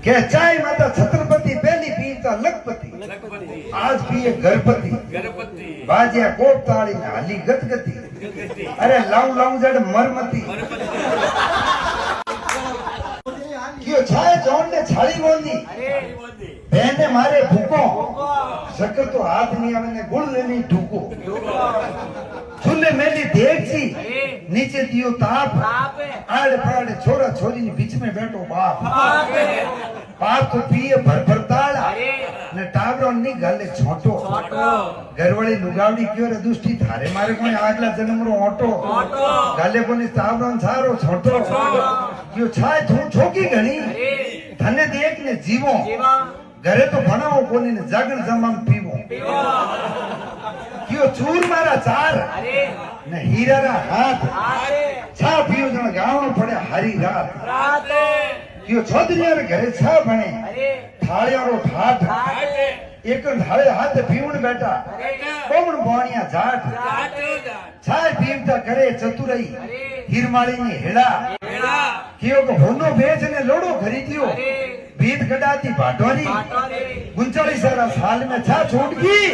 કે ચાય માતા छत्रपति पहली पीता लखपति आज पिए गणपति बाजिया कोप ताड़ी ने हाली गदगदी अरे लाऊं लाऊं जड़ मरमती क्यों छाए जोन ने छाली बोली बहने मारे भूको शक्कर तो हाथ नहीं आवे ने गुड़ लेनी ढूको चूल्हे मेली देख सी नीचे दियो ताप आड़े पड़े छोरा छोरी ने बीच में बैठो बाप बाप तो पिए भर भर ताड़ा ने टावरो नी गले छोटो घरवाली लुगावड़ी क्यों रे दुष्टी थारे मारे कोई आगला जन्म रो ऑटो गले कोनी टावरो सारो छोटो क्यों छाए तू छोकी घणी धने देख ने जीवो घरे तो भणाओ कोनी ने जागण जमाम पीवो क्यों चूर मारा चार ने हीरा रा हाथ छा पियो जण गावनो पड़े हरी रात क्यों छोदरिया रे घरे छा बने थाळिया रो ठाठ एक ढाळे हाथ पीवण बैठा कोमण बोणिया जाट छाय पीवता करे चतुरई हिरमाળી ની હેડા क्यों को होनो बेच ने लोड़ो खरीदियो बीत कटाती भाटोरी गुंचाली सारा साल में छा छूट गई